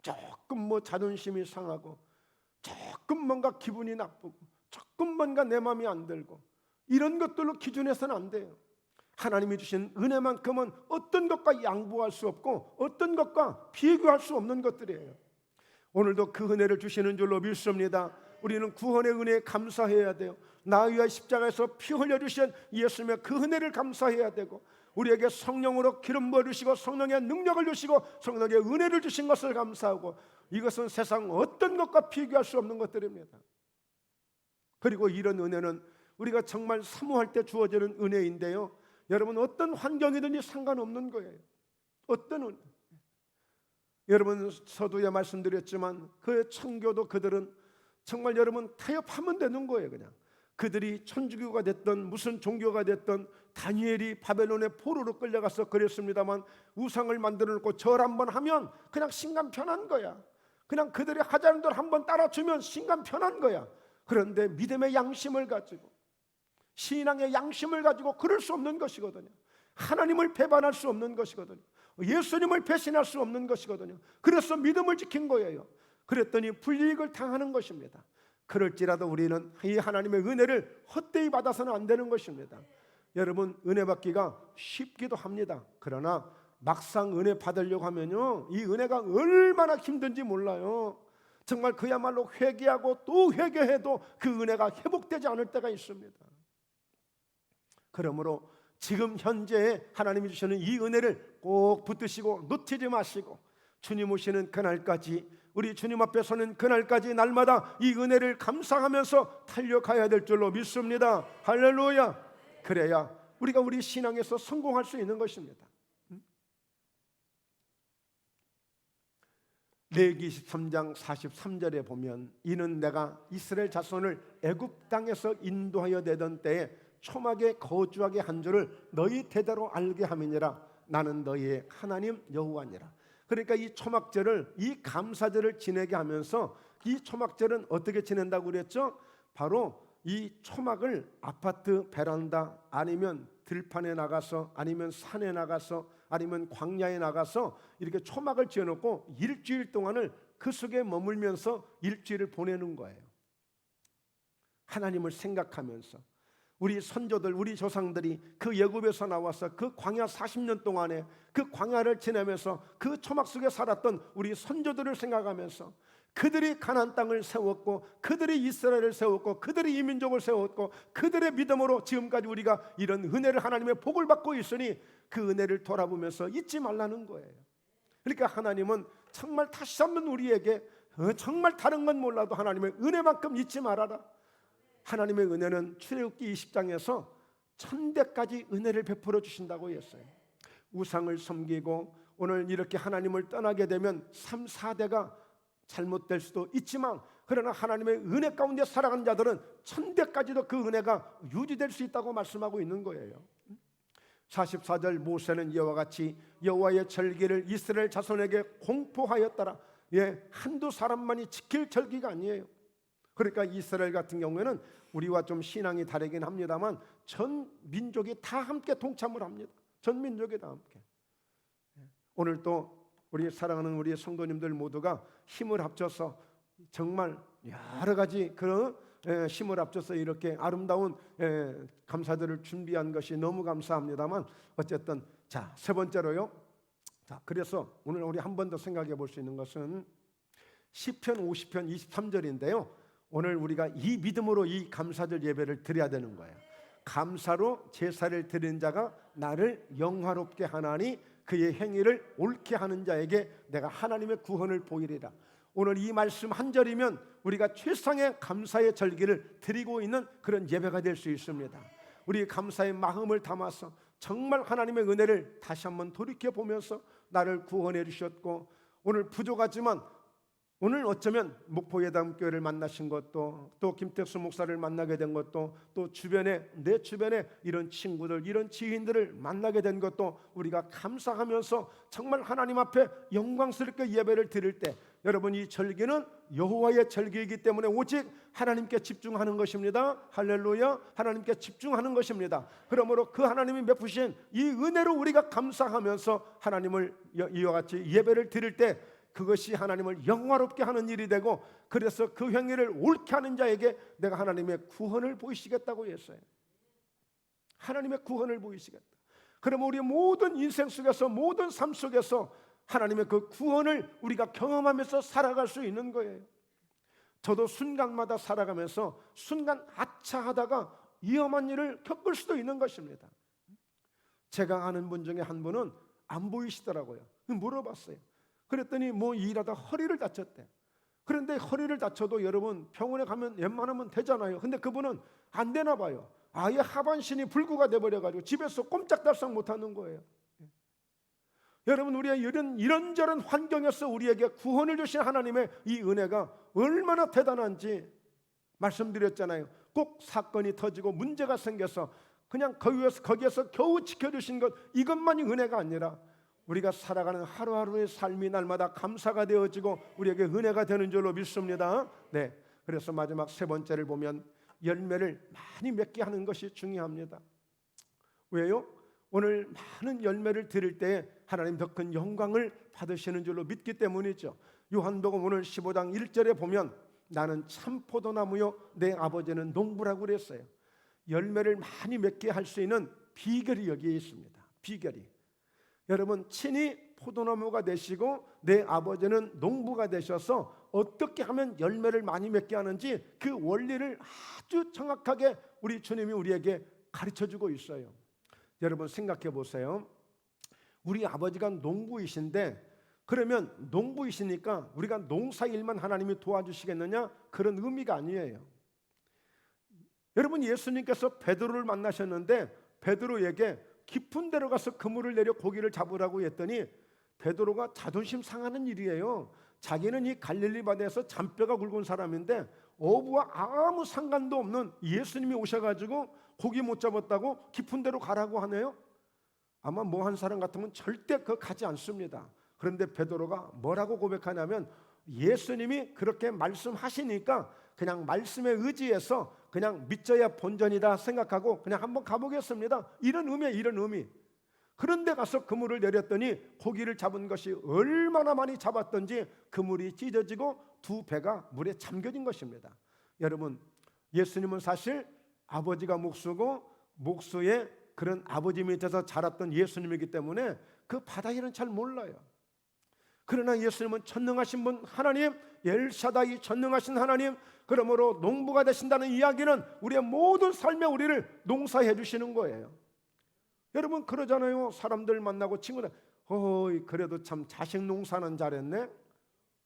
조금 뭐 자존심이 상하고, 조금 뭔가 기분이 나쁘고, 조금 뭔가 내 마음이 안 들고, 이런 것들로 기준해서는 안 돼요. 하나님이 주신 은혜만큼은 어떤 것과 양보할 수 없고 어떤 것과 비교할 수 없는 것들이에요. 오늘도 그 은혜를 주시는 줄로 믿습니다. 우리는 구원의 은혜에 감사해야 돼요. 나 위하여 십자가에서 피 흘려주신 예수님의 그 은혜를 감사해야 되고, 우리에게 성령으로 기름 부어주시고 성령의 능력을 주시고 성령의 은혜를 주신 것을 감사하고, 이것은 세상 어떤 것과 비교할 수 없는 것들입니다. 그리고 이런 은혜는 우리가 정말 사모할 때 주어지는 은혜인데요, 여러분 어떤 환경이든지 상관없는 거예요. 어떤 은혜. 여러분 서두에 말씀드렸지만 그 청교도 그들은 정말 여러분 타협하면 되는 거예요. 그냥 그들이 천주교가 됐던 무슨 종교가 됐던 다니엘이 바벨론의 포로로 끌려가서 그랬습니다만 우상을 만들어 놓고 절 한번 하면 그냥 신간 편한 거야. 그냥 그들이 하자는 대로 한번 따라주면 신간 편한 거야. 그런데 믿음의 양심을 가지고 신앙의 양심을 가지고 그럴 수 없는 것이거든요. 하나님을 배반할 수 없는 것이거든요. 예수님을 배신할 수 없는 것이거든요. 그래서 믿음을 지킨 거예요. 그랬더니 불이익을 당하는 것입니다. 그럴지라도 우리는 이 하나님의 은혜를 헛되이 받아서는 안 되는 것입니다. 여러분, 은혜 받기가 쉽기도 합니다. 그러나 막상 은혜 받으려고 하면요, 이 은혜가 얼마나 힘든지 몰라요. 정말 그야말로 회개하고 또 회개해도 그 은혜가 회복되지 않을 때가 있습니다. 그러므로 지금 현재에 하나님이 주시는 이 은혜를 꼭 붙드시고 놓치지 마시고 주님 오시는 그날까지, 우리 주님 앞에 서는 그날까지 날마다 이 은혜를 감상하면서 달려가야 될 줄로 믿습니다. 할렐루야. 그래야 우리가 우리 신앙에서 성공할 수 있는 것입니다. 레위기 23장 43절에 보면 이는 내가 이스라엘 자손을 애굽 땅에서 인도하여 내던 때에 초막에 거주하게 한 줄을 너희 대대로 알게 함이니라. 나는 너희의 하나님 여호와니라. 그러니까 이 초막절을, 이 감사절을 지내게 하면서 이 초막절은 어떻게 지낸다고 그랬죠? 바로 이 초막을 아파트 베란다 아니면 들판에 나가서 아니면 산에 나가서 아니면 광야에 나가서 이렇게 초막을 지어놓고 일주일 동안을 그 속에 머물면서 일주일을 보내는 거예요. 하나님을 생각하면서 우리 선조들, 우리 조상들이 그 애굽에서 나와서 그 광야 40년 동안에 그 광야를 지내면서 그 초막 속에 살았던 우리 선조들을 생각하면서 그들이 가나안 땅을 세웠고 그들이 이스라엘을 세웠고 그들이 이 민족을 세웠고 그들의 믿음으로 지금까지 우리가 이런 은혜를, 하나님의 복을 받고 있으니 그 은혜를 돌아보면서 잊지 말라는 거예요. 그러니까 하나님은 정말 다시 한번 우리에게 정말 다른 건 몰라도 하나님의 은혜만큼 잊지 말아라. 하나님의 은혜는 출애굽기 20장에서 1000대까지 은혜를 베풀어 주신다고 했어요. 우상을 섬기고 오늘 이렇게 하나님을 떠나게 되면 3, 4대가 잘못될 수도 있지만 그러나 하나님의 은혜 가운데 살아간 자들은 1000대까지도 그 은혜가 유지될 수 있다고 말씀하고 있는 거예요. 44절 모세는 이와 같이 여호와의 절기를 이스라엘 자손에게 공포하였더라. 한두 사람만이 지킬 절기가 아니에요. 그러니까 이스라엘 같은 경우에는 우리와 좀 신앙이 다르긴 합니다만 전 민족이 다 함께 동참을 합니다. 전 민족이 다 함께. 오늘 또 우리 사랑하는 우리 성도님들 모두가 힘을 합쳐서 정말 여러 가지 그런 힘을 합쳐서 이렇게 아름다운 감사들을 준비한 것이 너무 감사합니다만 어쨌든 자, 세 번째로요. 자, 그래서 오늘 우리 한 번 더 생각해 볼 수 있는 것은 시편 50편 23절인데요. 오늘 우리가 이 믿음으로 이 감사절 예배를 드려야 되는 거예요. 감사로 제사를 드리는 자가 나를 영화롭게 하나니 그의 행위를 옳게 하는 자에게 내가 하나님의 구원을 보이리라. 오늘 이 말씀 한 절이면 우리가 최상의 감사의 절기를 드리고 있는 그런 예배가 될 수 있습니다. 우리 감사의 마음을 담아서 정말 하나님의 은혜를 다시 한번 돌이켜보면서 나를 구원해 주셨고 오늘 부족하지만 오늘 어쩌면 목포예담교회를 만나신 것도 또 김택수 목사를 만나게 된 것도 또 내 주변에 이런 친구들, 이런 지인들을 만나게 된 것도 우리가 감사하면서 정말 하나님 앞에 영광스럽게 예배를 드릴 때 여러분 이 절기는 여호와의 절기이기 때문에 오직 하나님께 집중하는 것입니다. 할렐루야. 하나님께 집중하는 것입니다. 그러므로 그 하나님이 베푸신 이 은혜로 우리가 감사하면서 하나님을 이와 같이 예배를 드릴 때 그것이 하나님을 영화롭게 하는 일이 되고 그래서 그 행위를 옳게 하는 자에게 내가 하나님의 구원을 보이시겠다고 했어요. 하나님의 구원을 보이시겠다. 그러면 우리 모든 인생 속에서 모든 삶 속에서 하나님의 그 구원을 우리가 경험하면서 살아갈 수 있는 거예요. 저도 순간마다 살아가면서 순간 아차하다가 위험한 일을 겪을 수도 있는 것입니다. 제가 아는 분 중에 한 분은 안 보이시더라고요. 물어봤어요. 그랬더니 일하다 허리를 다쳤대. 그런데 허리를 다쳐도 여러분 병원에 가면 웬만하면 되잖아요. 근데 그분은 안 되나 봐요. 아예 하반신이 불구가 돼버려가지고 집에서 꼼짝달싹 못하는 거예요. 여러분 우리가 이런저런 환경에서 우리에게 구원을 주신 하나님의 이 은혜가 얼마나 대단한지 말씀드렸잖아요. 꼭 사건이 터지고 문제가 생겨서 그냥 거기에서 겨우 지켜주신 것, 이것만이 은혜가 아니라 우리가 살아가는 하루하루의 삶이 날마다 감사가 되어지고 우리에게 은혜가 되는 줄로 믿습니다. 네, 그래서 마지막 세 번째를 보면 열매를 많이 맺게 하는 것이 중요합니다. 왜요? 오늘 많은 열매를 드릴 때 하나님 더 큰 영광을 받으시는 줄로 믿기 때문이죠. 요한복음 오늘 15장 1절에 보면 나는 참 포도나무요 내 아버지는 농부라고 그랬어요. 열매를 많이 맺게 할 수 있는 비결이 여기에 있습니다. 비결이, 여러분 친히 포도나무가 되시고 내 아버지는 농부가 되셔서 어떻게 하면 열매를 많이 맺게 하는지 그 원리를 아주 정확하게 우리 주님이 우리에게 가르쳐주고 있어요. 여러분 생각해 보세요. 우리 아버지가 농부이신데 그러면 농부이시니까 우리가 농사일만 하나님이 도와주시겠느냐? 그런 의미가 아니에요. 여러분 예수님께서 베드로를 만나셨는데 베드로에게 깊은 데로 가서 그물을 내려 고기를 잡으라고 했더니 베드로가 자존심 상하는 일이에요. 자기는 이 갈릴리 바다에서 잔뼈가 굵은 사람인데 어부와 아무 상관도 없는 예수님이 오셔가지고 고기 못 잡았다고 깊은 데로 가라고 하네요. 아마 뭐 한 사람 같으면 절대 그 가지 않습니다. 그런데 베드로가 뭐라고 고백하냐면 예수님이 그렇게 말씀하시니까 그냥 말씀에 의지해서 그냥 믿져야 본전이다 생각하고 그냥 한번 가보겠습니다. 이런 의미에 이런 의미. 그런데 가서 그물을 내렸더니 고기를 잡은 것이 얼마나 많이 잡았던지 그물이 찢어지고 두 배가 물에 잠겨진 것입니다. 여러분 예수님은 사실 아버지가 목수고 목수의 그런 아버지 밑에서 자랐던 예수님이기 때문에 그 바다 일은 잘 몰라요. 그러나 예수님은 전능하신 분 하나님, 엘샤다이 전능하신 하나님, 그러므로 농부가 되신다는 이야기는 우리의 모든 삶에 우리를 농사해 주시는 거예요. 여러분 그러잖아요. 사람들 만나고 친구들 그래도 참 자식 농사는 잘했네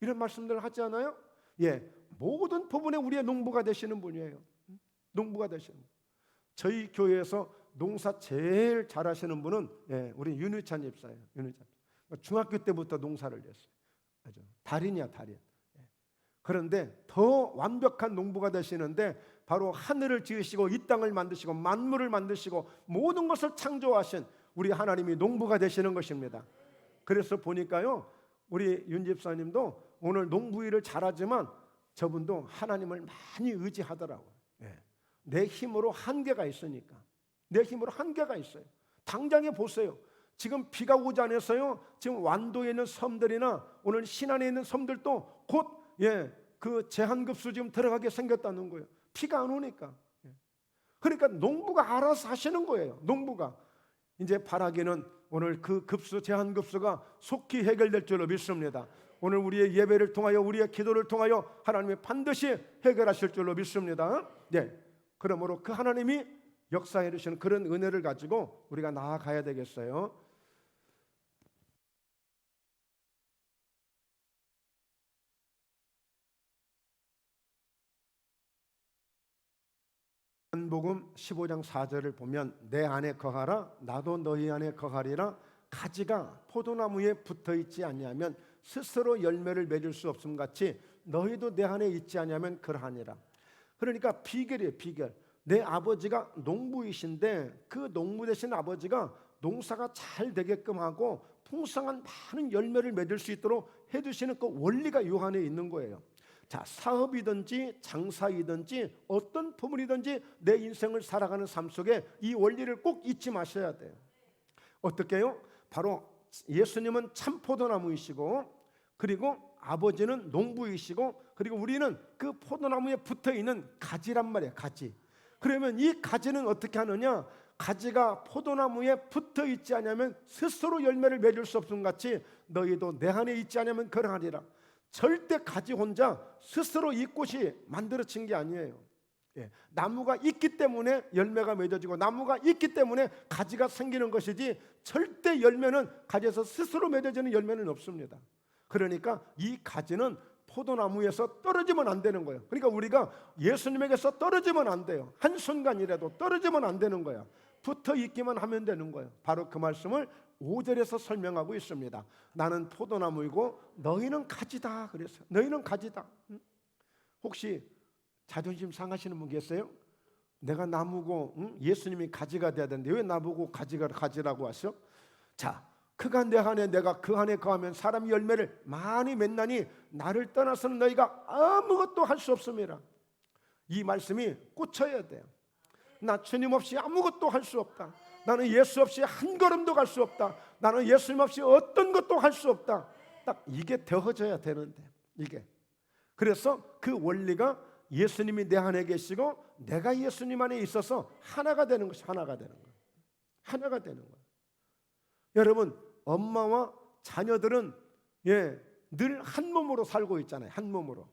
이런 말씀들 하지 않아요? 예, 모든 부분에 우리의 농부가 되시는 분이에요. 농부가 되시는 분. 저희 교회에서 농사 제일 잘하시는 분은 우리 윤유찬 집사예요. 윤유찬. 중학교 때부터 농사를 했어요. 맞아. 달인이야 달인. 그런데 더 완벽한 농부가 되시는데 바로 하늘을 지으시고 이 땅을 만드시고 만물을 만드시고 모든 것을 창조하신 우리 하나님이 농부가 되시는 것입니다. 그래서 보니까요 우리 윤 집사님도 오늘 농부 일을 잘하지만 저분도 하나님을 많이 의지하더라고요. 내 힘으로 한계가 있으니까. 내 힘으로 한계가 있어요. 당장에 보세요. 지금 비가 오지 않았어요. 지금 완도에 있는 섬들이나 오늘 신안에 있는 섬들도 곧 그 제한급수 지금 들어가게 생겼다는 거예요. 비가 안 오니까. 그러니까 농부가 알아서 하시는 거예요. 농부가. 이제 바라기는 오늘 그 급수 제한급수가 속히 해결될 줄로 믿습니다. 오늘 우리의 예배를 통하여 우리의 기도를 통하여 하나님이 반드시 해결하실 줄로 믿습니다. 그러므로 그 하나님이 역사해 주시는 그런 은혜를 가지고 우리가 나아가야 되겠어요. 요한복음 15장 4절을 보면 내 안에 거하라 나도 너희 안에 거하리라 가지가 포도나무에 붙어있지 아니하면 스스로 열매를 맺을 수 없음 같이 너희도 내 안에 있지 아니하면 그러하니라. 그러니까 비결이에요. 비결. 내 아버지가 농부이신데 그 농부 되신 아버지가 농사가 잘 되게끔 하고 풍성한 많은 열매를 맺을 수 있도록 해주시는 그 원리가 요 안에 있는 거예요. 자, 사업이든지 장사이든지 어떤 부분이든지 내 인생을 살아가는 삶 속에 이 원리를 꼭 잊지 마셔야 돼요. 어떻게요? 바로 예수님은 참 포도나무이시고 그리고 아버지는 농부이시고 그리고 우리는 그 포도나무에 붙어있는 가지란 말이에요. 가지. 그러면 이 가지는 어떻게 하느냐? 가지가 포도나무에 붙어있지 않으면 스스로 열매를 맺을 수 없음 같이 너희도 내 안에 있지 않으면 그러하리라. 절대 가지 혼자 스스로 이 꽃이 만들어진 게 아니에요. 나무가 있기 때문에 열매가 맺어지고 나무가 있기 때문에 가지가 생기는 것이지 절대 열매는 가지에서 스스로 맺어지는 열매는 없습니다. 그러니까 이 가지는 포도나무에서 떨어지면 안 되는 거예요. 그러니까 우리가 예수님에게서 떨어지면 안 돼요. 한순간이라도 떨어지면 안 되는 거예요. 붙어 있기만 하면 되는 거예요. 바로 그 말씀을 5절에서 설명하고 있습니다. 나는 포도나무이고 너희는 가지다 그랬어요. 너희는 가지다. 혹시 자존심 상하시는 분 계세요? 내가 나무고 예수님이 가지가 돼야 되는데 왜 나보고 가지라고 하셔? 자, 그가 내 안에 내가 그 안에 거하면 사람이 열매를 많이 맺나니 나를 떠나서는 너희가 아무것도 할 수 없음이라. 이 말씀이 꽂혀야 돼요. 나 주님 없이 아무것도 할 수 없다. 나는 예수 없이 한 걸음도 갈 수 없다. 나는 예수님 없이 어떤 것도 할 수 없다. 딱 이게 되어져야 되는데 이게. 그래서 그 원리가 예수님이 내 안에 계시고 내가 예수님 안에 있어서 하나가 되는 것이 하나가 되는 거예요. 하나가 되는 거예요. 여러분, 엄마와 자녀들은 늘 한 몸으로 살고 있잖아요. 한 몸으로.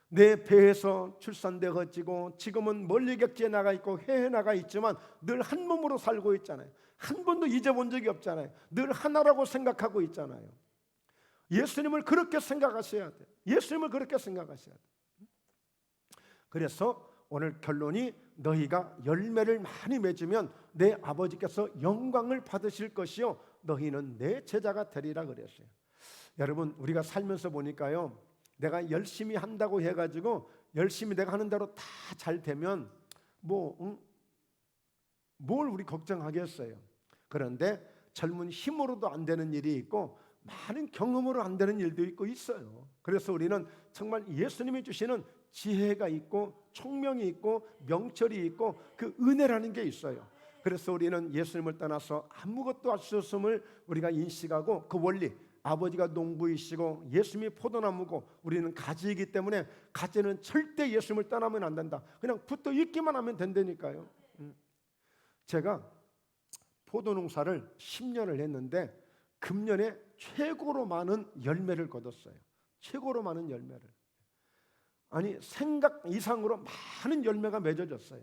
내 배에서 출산되어지고 지금은 멀리 객지에 나가 있고 해외에 나가 있지만 늘 한 몸으로 살고 있잖아요. 한 번도 잊어본 적이 없잖아요. 늘 하나라고 생각하고 있잖아요. 예수님을 그렇게 생각하셔야 돼요. 예수님을 그렇게 생각하셔야 돼요. 그래서 오늘 결론이 너희가 열매를 많이 맺으면 내 아버지께서 영광을 받으실 것이요 너희는 내 제자가 되리라 그랬어요. 여러분, 우리가 살면서 보니까요, 내가 열심히 한다고 해가지고 열심히 내가 하는 대로 다 잘 되면 뭘 우리 걱정하겠어요. 그런데 젊은 힘으로도 안 되는 일이 있고 많은 경험으로 안 되는 일도 있어요. 그래서 우리는 정말 예수님이 주시는 지혜가 있고 총명이 있고 명철이 있고 그 은혜라는 게 있어요. 그래서 우리는 예수님을 떠나서 아무것도 할 수 없음을 우리가 인식하고 그 원리, 아버지가 농부이시고 예수님이 포도나무고 우리는 가지이기 때문에 가지는 절대 예수님을 떠나면 안 된다. 그냥 붙어 있기만 하면 된다니까요. 제가 포도농사를 10년을 했는데 금년에 최고로 많은 열매를 거뒀어요. 최고로 많은 열매를. 아니, 생각 이상으로 많은 열매가 맺어졌어요.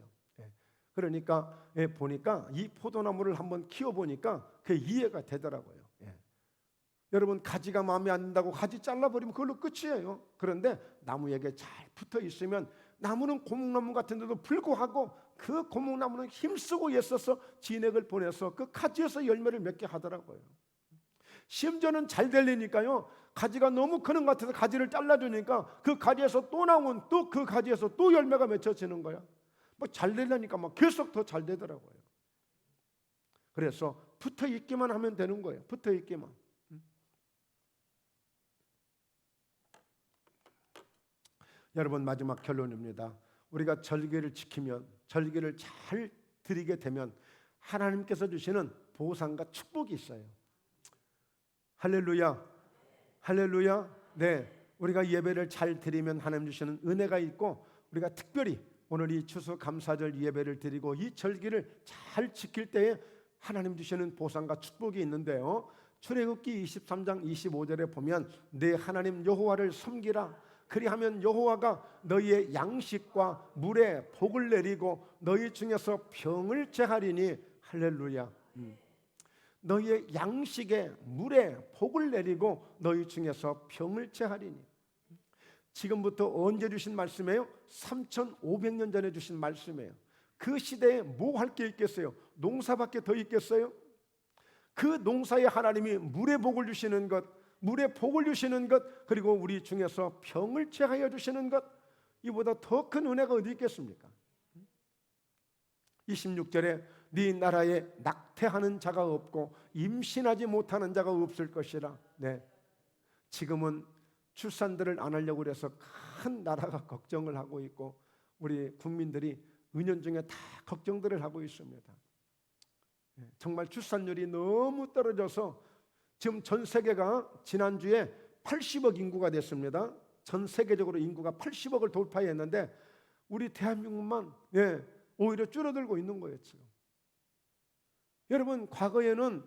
그러니까 보니까 이 포도나무를 한번 키워보니까 그게 이해가 되더라고요. 여러분, 가지가 마음에 안 든다고 가지 잘라버리면 그걸로 끝이에요. 그런데 나무에게 잘 붙어 있으면 나무는 고목나무 같은데도 불구하고 그 고목나무는 힘쓰고 애써서 진액을 보내서 그 가지에서 열매를 맺게 하더라고요. 심지어는 잘 되려니까요, 가지가 너무 크는 것 같아서 가지를 잘라주니까 그 가지에서 또 나온 또 그 가지에서 또 열매가 맺혀지는 거야. 뭐 잘 되려니까 막 계속 더 잘 되더라고요. 그래서 붙어 있기만 하면 되는 거예요. 붙어 있기만. 여러분, 마지막 결론입니다. 우리가 절기를 지키면, 절기를 잘 드리게 되면 하나님께서 주시는 보상과 축복이 있어요. 할렐루야, 할렐루야. 네, 우리가 예배를 잘 드리면 하나님 주시는 은혜가 있고, 우리가 특별히 오늘 이 추수감사절 예배를 드리고 이 절기를 잘 지킬 때에 하나님 주시는 보상과 축복이 있는데요, 출애굽기 23장 25절에 보면 내 하나님 여호와를 섬기라. 그리하면 여호와가 너희의 양식과 물에 복을 내리고 너희 중에서 병을 제하리니. 할렐루야. 너희의 양식에 물에 복을 내리고 너희 중에서 병을 제하리니. 지금부터 언제 주신 말씀이에요? 3,500년 전에 주신 말씀이에요. 그 시대에 뭐 할 게 있겠어요? 농사밖에 더 있겠어요? 그 농사에 하나님이 물에 복을 주시는 것, 물에 복을 주시는 것, 그리고 우리 중에서 병을 제하여 주시는 것, 이보다 더 큰 은혜가 어디 있겠습니까? 26절에 네 나라에 낙태하는 자가 없고 임신하지 못하는 자가 없을 것이라. 네, 지금은 출산들을 안 하려고 해서 큰 나라가 걱정을 하고 있고 우리 국민들이 은연중에 다 걱정들을 하고 있습니다. 정말 출산율이 너무 떨어져서 지금 전 세계가 지난주에 80억 인구가 됐습니다. 전 세계적으로 인구가 80억을 돌파했는데 우리 대한민국만 오히려 줄어들고 있는 거예요 지금. 여러분, 과거에는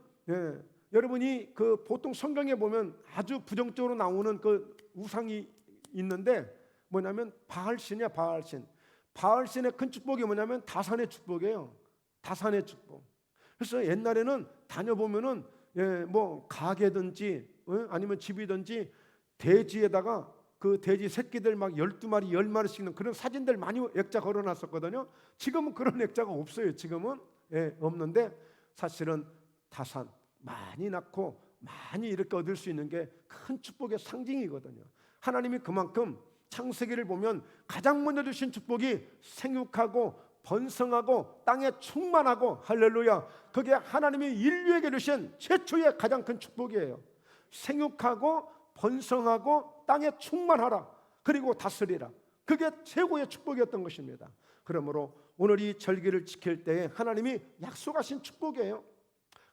여러분이 그 보통 성경에 보면 아주 부정적으로 나오는 그 우상이 있는데 뭐냐면 바알신이야. 바알신. 바알신의 큰 축복이 뭐냐면 다산의 축복이에요. 다산의 축복. 그래서 옛날에는 다녀보면은 뭐 가게든지 아니면 집이든지 돼지에다가 그 돼지 새끼들 막 12마리 10마리씩 있는 그런 사진들 많이 액자 걸어놨었거든요. 지금은 그런 액자가 없어요. 지금은 없는데 사실은 다산 많이 낳고 많이 이렇게 얻을 수 있는 게 큰 축복의 상징이거든요. 하나님이 그만큼 창세기를 보면 가장 먼저 주신 축복이 생육하고 번성하고 땅에 충만하고, 할렐루야, 그게 하나님이 인류에게 주신 최초의 가장 큰 축복이에요. 생육하고 번성하고 땅에 충만하라, 그리고 다스리라. 그게 최고의 축복이었던 것입니다. 그러므로 오늘 이 절기를 지킬 때에 하나님이 약속하신 축복이에요.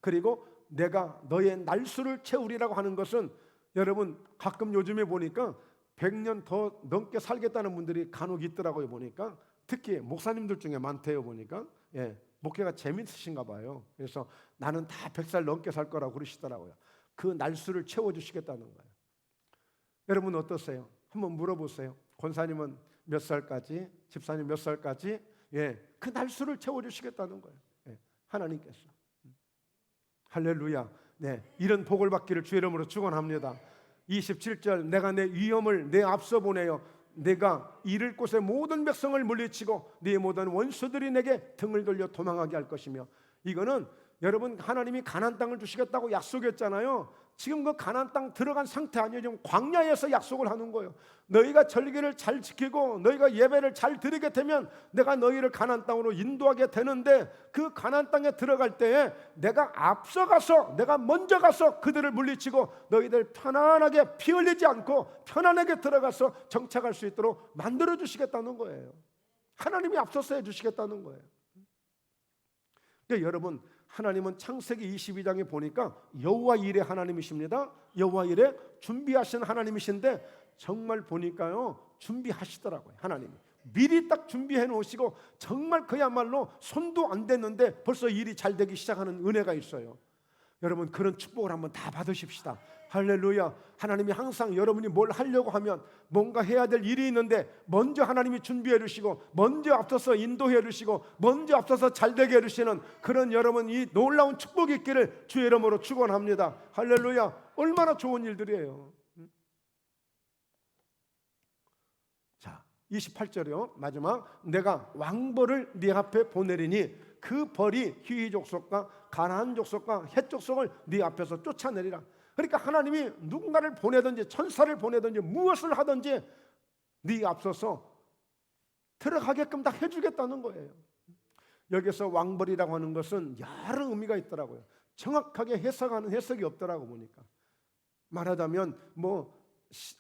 그리고 내가 너의 날수를 채우리라고 하는 것은, 여러분 가끔 요즘에 보니까 100년 더 넘게 살겠다는 분들이 간혹 있더라고요. 보니까 특히 목사님들 중에 많대요. 보니까 목회가 재밌으신가 봐요. 그래서 나는 다 100살 넘게 살 거라고 그러시더라고요. 그 날수를 채워주시겠다는 거예요. 여러분 어떠세요? 한번 물어보세요. 권사님은 몇 살까지, 집사님 몇 살까지, 그 날수를 채워주시겠다는 거예요. 하나님께서. 할렐루야. 이런 복을 받기를 주 이름으로 축원합니다. 27절, 내가 내 위엄을 내 앞서 보내어 내가 이를 곳의 모든 백성을 물리치고 네 모든 원수들이 내게 등을 돌려 도망하게 할 것이며. 이거는 여러분 하나님이 가나안 땅을 주시겠다고 약속했잖아요. 지금 그 가나안 땅 들어간 상태 아니에요. 지금 광야에서 약속을 하는 거예요. 너희가 절기를 잘 지키고 너희가 예배를 잘 드리게 되면 내가 너희를 가나안 땅으로 인도하게 되는데, 그 가나안 땅에 들어갈 때에 내가 앞서가서, 내가 먼저 가서 그들을 물리치고 너희들 편안하게 피 흘리지 않고 편안하게 들어가서 정착할 수 있도록 만들어 주시겠다는 거예요. 하나님이 앞서서 해 주시겠다는 거예요. 여러분, 하나님은 창세기 22장에 보니까 여호와 일의 하나님이십니다. 여호와 일의 준비하신 하나님이신데, 정말 보니까요 준비하시더라고요. 하나님이 미리 딱 준비해 놓으시고, 정말 그야말로 손도 안 댔는데 벌써 일이 잘 되기 시작하는 은혜가 있어요. 여러분 그런 축복을 한번 다 받으십시다. 할렐루야. 하나님이 항상 여러분이 뭘 하려고 하면, 뭔가 해야 될 일이 있는데 먼저 하나님이 준비해 주시고, 먼저 앞서서 인도해 주시고, 먼저 앞서서 잘 되게 해 주시는 그런 여러분 이 놀라운 축복이 있기를 주의 이름으로 축원합니다. 할렐루야. 얼마나 좋은 일들이에요. 자, 28절이요 마지막, 내가 왕벌을 네 앞에 보내리니 그 벌이 히위 족속과 가나안 족속과 헷 족속을 네 앞에서 쫓아내리라. 그러니까 하나님이 누군가를 보내든지 천사를 보내든지 무엇을 하든지 네 앞서서 들어가게끔 다 해주겠다는 거예요. 여기서 왕벌이라고 하는 것은 여러 의미가 있더라고요. 정확하게 해석하는 해석이 없더라고 보니까. 말하자면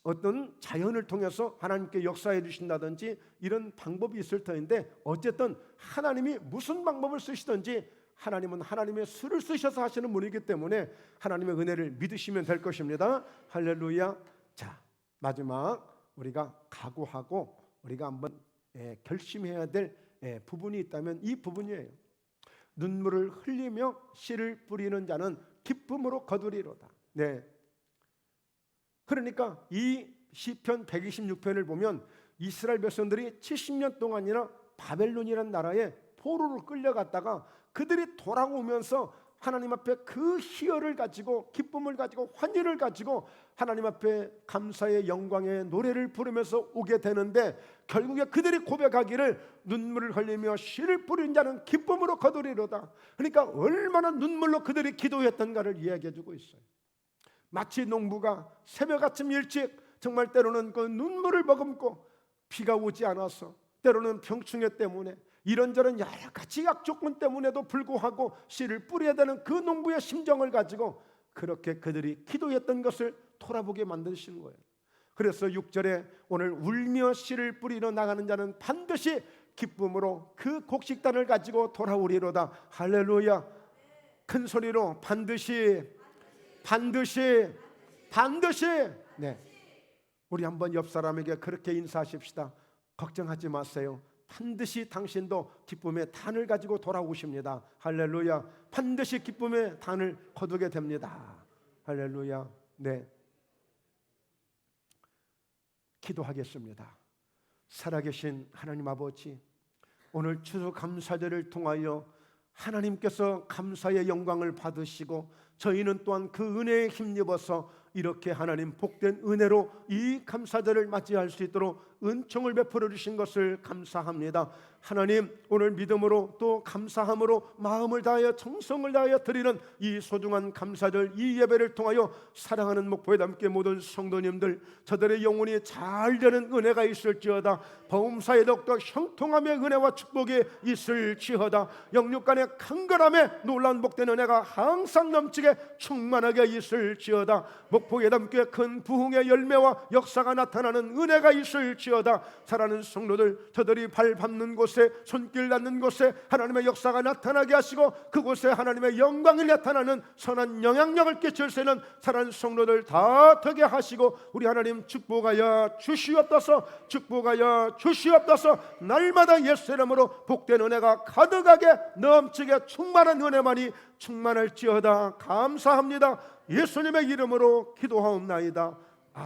어떤 자연을 통해서 하나님께 역사해 주신다든지 이런 방법이 있을 터인데, 어쨌든 하나님이 무슨 방법을 쓰시든지 하나님은 하나님의 수를 쓰셔서 하시는 분이기 때문에 하나님의 은혜를 믿으시면 될 것입니다. 할렐루야. 자, 마지막 우리가 각오하고 우리가 한번 결심해야 될 부분이 있다면 이 부분이에요. 눈물을 흘리며 씨를 뿌리는 자는 기쁨으로 거두리로다. 그러니까 이 시편 126편을 보면 이스라엘 백성들이 70년 동안이나 바벨론이라는 나라에 포로로 끌려갔다가 그들이 돌아오면서 하나님 앞에 그 희열을 가지고, 기쁨을 가지고, 환희를 가지고 하나님 앞에 감사의 영광의 노래를 부르면서 오게 되는데, 결국에 그들이 고백하기를 눈물을 흘리며 씨를 뿌린 자는 기쁨으로 거두리로다. 그러니까 얼마나 눈물로 그들이 기도했던가를 이야기해 주고 있어요. 마치 농부가 새벽 아침 일찍 정말 때로는 그 눈물을 머금고, 비가 오지 않아서, 때로는 병충해 때문에, 이런저런 여러 가지 악조건 때문에도 불구하고 씨를 뿌려야 되는 그 농부의 심정을 가지고 그렇게 그들이 기도했던 것을 돌아보게 만드시는 거예요. 그래서 6절에 오늘 울며 씨를 뿌리러 나가는 자는 반드시 기쁨으로 그 곡식단을 가지고 돌아오리로다. 할렐루야. 큰 소리로 반드시. 우리 한번 옆 사람에게 그렇게 인사하십시다. 걱정하지 마세요. 반드시 당신도 기쁨의 단을 가지고 돌아오십니다. 할렐루야. 반드시 기쁨의 단을 거두게 됩니다. 할렐루야. 기도하겠습니다. 살아계신 하나님 아버지, 오늘 추수감사절을 통하여 하나님께서 감사의 영광을 받으시고 저희는 또한 그 은혜에 힘입어서 이렇게 하나님 복된 은혜로 이 감사절을 맞이할 수 있도록 은총을 베풀어 주신 것을 감사합니다. 하나님, 오늘 믿음으로 또 감사함으로 마음을 다하여 정성을 다하여 드리는 이 소중한 감사절, 이 예배를 통하여 사랑하는 목포에 담게 모든 성도님들, 저들의 영혼이 잘 되는 은혜가 있을지어다. 범사에 더욱더 형통함의 은혜와 축복이 있을지어다. 영육간의 강건함에 놀라운 복된 은혜가 항상 넘치게 충만하게 있을지어다. 목포에 담게 큰 부흥의 열매와 역사가 나타나는 은혜가 있을지어다. 사랑하는 성도들, 저들이 발 밟는 곳에, 손길 닿는 곳에 하나님의 역사가 나타나게 하시고, 그곳에 하나님의 영광이 나타나는 선한 영향력을 끼칠 수 있는 사랑하는 성도들 다 되게 하시고, 우리 하나님 축복하여 주시옵소서. 축복하여 주시옵소서. 날마다 예수 이름으로 복된 은혜가 가득하게 넘치게 충만한 은혜만이 충만할지어다. 감사합니다. 예수님의 이름으로 기도하옵나이다.